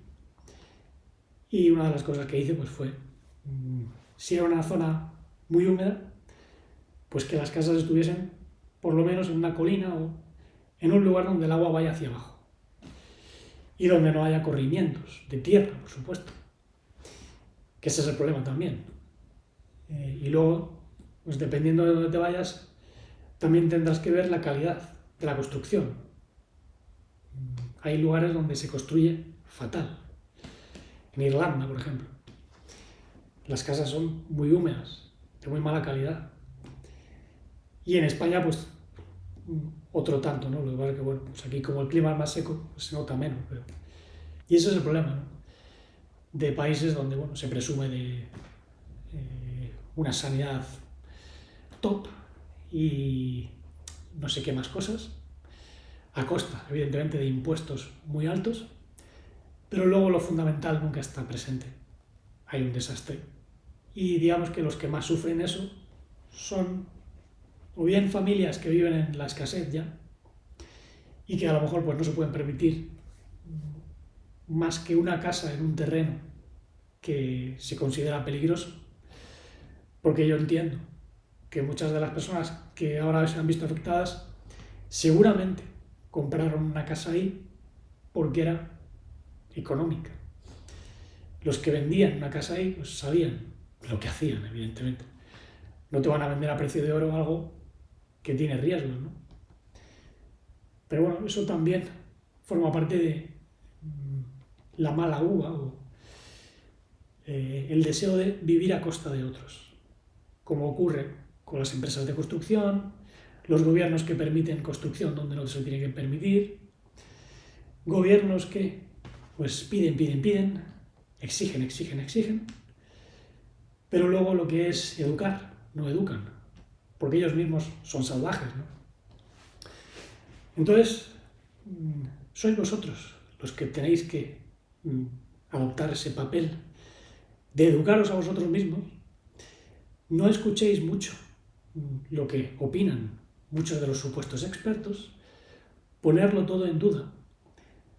Y una de las cosas que hice, pues fue, si era una zona muy húmeda, pues que las casas estuviesen por lo menos en una colina o en un lugar donde el agua vaya hacia abajo. Y donde no haya corrimientos de tierra, por supuesto. Que ese es el problema también. Y luego, pues dependiendo de dónde te vayas, también tendrás que ver la calidad de la construcción. Hay lugares donde se construye fatal. En Irlanda, por ejemplo. Las casas son muy húmedas, de muy mala calidad. Y en España, pues, otro tanto, ¿no? Lo que pasa es que, bueno, pues aquí como el clima es más seco, pues se nota menos. Pero... Y ese es el problema, ¿no?, de países donde, bueno, se presume de una sanidad top y no sé qué más cosas, a costa, evidentemente, de impuestos muy altos, pero luego lo fundamental nunca está presente. Hay un desastre. Y digamos que los que más sufren eso son o bien familias que viven en la escasez ya y que a lo mejor, pues, no se pueden permitir más que una casa en un terreno que se considera peligroso, porque yo entiendo que muchas de las personas que ahora se han visto afectadas seguramente compraron una casa ahí porque era económica. Los que vendían una casa ahí, pues, sabían lo que hacían, evidentemente. No te van a vender a precio de oro algo que tiene riesgos, ¿no? Pero bueno, eso también forma parte de la mala uva o el deseo de vivir a costa de otros, como ocurre con las empresas de construcción, los gobiernos que permiten construcción donde no se tiene que permitir, gobiernos que, pues, piden, exigen, pero luego lo que es educar, no educan, porque ellos mismos son salvajes, ¿no? Entonces, sois vosotros los que tenéis que adoptar ese papel de educaros a vosotros mismos. No escuchéis mucho lo que opinan muchos de los supuestos expertos, ponerlo todo en duda,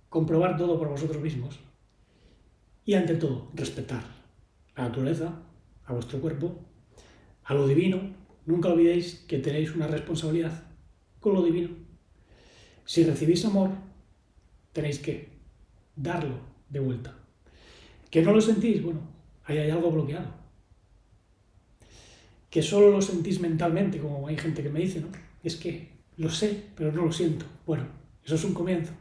comprobar todo por vosotros mismos y, ante todo, respetar la naturaleza, a vuestro cuerpo, a lo divino. Nunca olvidéis que tenéis una responsabilidad con lo divino. Si recibís amor, tenéis que darlo de vuelta. ¿Que no lo sentís? Bueno, ahí hay algo bloqueado. Que solo lo sentís mentalmente, como hay gente que me dice, ¿no? Es que lo sé, pero no lo siento. Bueno, eso es un comienzo.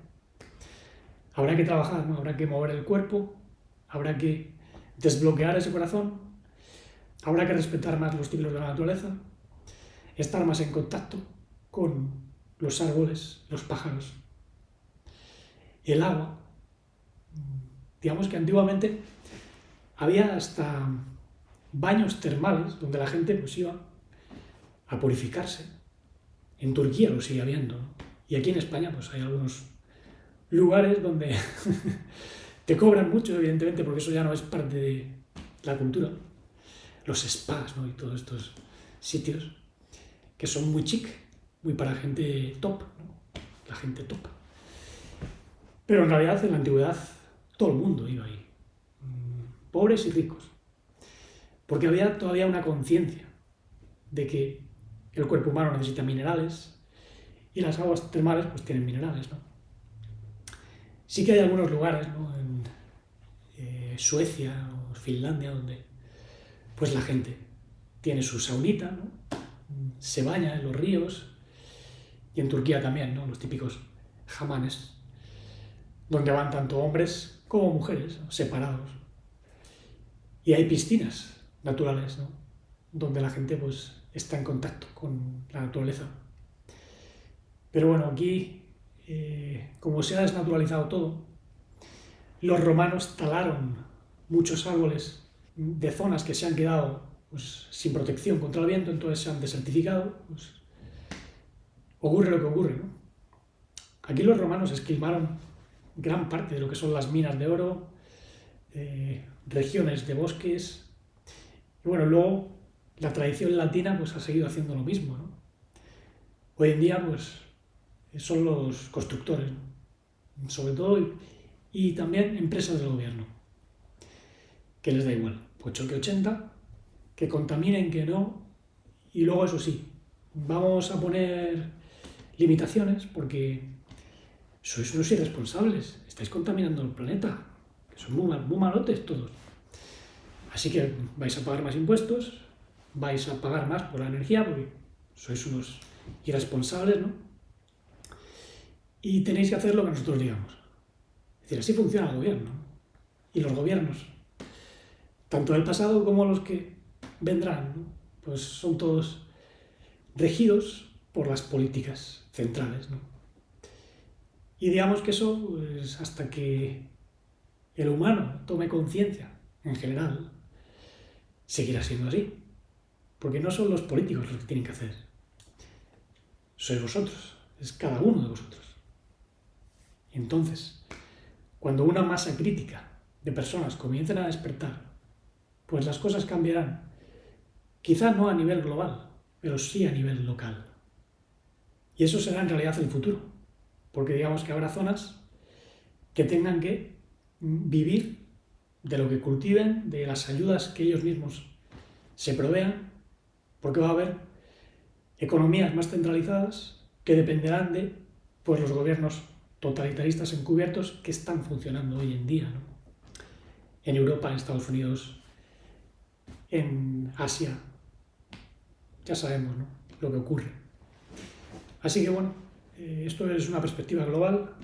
Habrá que trabajar, ¿no? Habrá que mover el cuerpo, habrá que desbloquear ese corazón, habrá que respetar más los ciclos de la naturaleza, estar más en contacto con los árboles, los pájaros, el agua. Digamos que antiguamente había hasta baños termales donde la gente, pues, iba a purificarse. En Turquía lo sigue habiendo, ¿no? Y aquí en España, pues, hay algunos lugares donde te cobran mucho, evidentemente, porque eso ya no es parte de la cultura. Los spas, ¿no? Y todos estos sitios que son muy chic, muy para gente top, ¿no? La gente top. Pero en realidad en la antigüedad todo el mundo iba ahí, pobres y ricos, porque había todavía una conciencia de que el cuerpo humano necesita minerales y las aguas termales pues tienen minerales, ¿no? Sí que hay algunos lugares, ¿no? En Suecia o Finlandia donde pues la gente tiene su saunita, ¿no? Se baña en los ríos, y en Turquía también, ¿no? Los típicos hamanes, donde van tanto hombres como mujeres, ¿no? Separados. Y hay piscinas naturales, ¿no? Donde la gente pues está en contacto con la naturaleza. Pero bueno, aquí, como se ha desnaturalizado todo, los romanos talaron muchos árboles de zonas que se han quedado pues, sin protección contra el viento, entonces se han desertificado. Pues, ocurre lo que ocurre, ¿no? Aquí los romanos esquilmaron gran parte de lo que son las minas de oro, regiones de bosques, y bueno, luego la tradición latina pues ha seguido haciendo lo mismo, ¿no? Hoy en día pues son los constructores, ¿no? Sobre todo, y también empresas del gobierno, que les da igual, 8 que 80, que contaminen, que no, y luego eso sí, vamos a poner limitaciones porque sois unos irresponsables, estáis contaminando el planeta, que son muy malotes todos. Así que vais a pagar más impuestos, vais a pagar más por la energía porque sois unos irresponsables, ¿no? Y tenéis que hacer lo que nosotros digamos. Es decir, así funciona el gobierno. Y los gobiernos, tanto del pasado como los que vendrán, ¿no? Pues son todos regidos por las políticas centrales, ¿no? Y digamos que eso, pues, hasta que el humano tome conciencia, en general, seguirá siendo así. Porque no son los políticos los que tienen que hacer. Sois vosotros, es cada uno de vosotros. Entonces, cuando una masa crítica de personas comiencen a despertar, pues las cosas cambiarán. Quizá no a nivel global, pero sí a nivel local. Y eso será en realidad el futuro. Porque digamos que habrá zonas que tengan que vivir de lo que cultiven, de las ayudas que ellos mismos se provean, porque va a haber economías más centralizadas que dependerán de pues, los gobiernos totalitaristas encubiertos que están funcionando hoy en día, ¿no? En Europa, en Estados Unidos, en Asia, ya sabemos, ¿no? Lo que ocurre. Así que bueno, esto es una perspectiva global.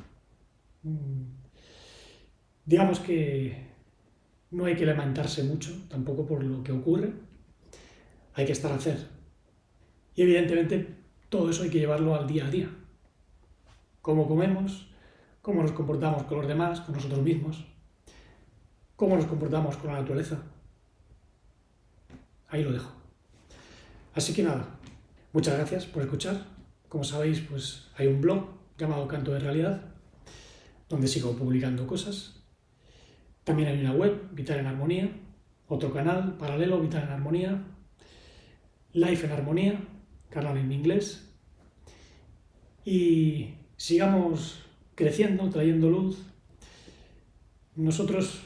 Digamos que no hay que lamentarse mucho tampoco por lo que ocurre, hay que estar a hacer. Y evidentemente todo eso hay que llevarlo al día a día. Cómo comemos, cómo nos comportamos con los demás, con nosotros mismos, cómo nos comportamos con la naturaleza. Ahí lo dejo. Así que nada, muchas gracias por escuchar. Como sabéis, pues hay un blog llamado Canto de Realidad, donde sigo publicando cosas. También hay una web, Vital en Armonía, otro canal paralelo, Vital en Armonía, Life en Armonía, canal en inglés. Y sigamos creciendo, trayendo luz. Nosotros,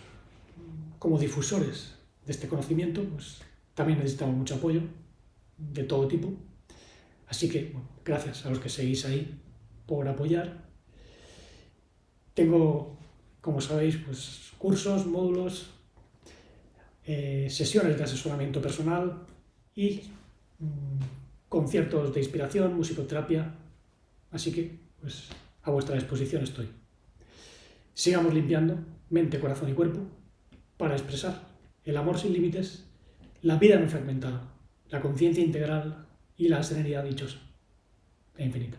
como difusores de este conocimiento, pues también necesitamos mucho apoyo de todo tipo. Así que, bueno, gracias a los que seguís ahí por apoyar. Tengo, como sabéis, pues cursos, módulos, sesiones de asesoramiento personal y conciertos de inspiración, musicoterapia. Así que, pues, a vuestra disposición estoy. Sigamos limpiando mente, corazón y cuerpo para expresar el amor sin límites, la vida no fragmentada, la conciencia integral y la serenidad dichosa e infinita.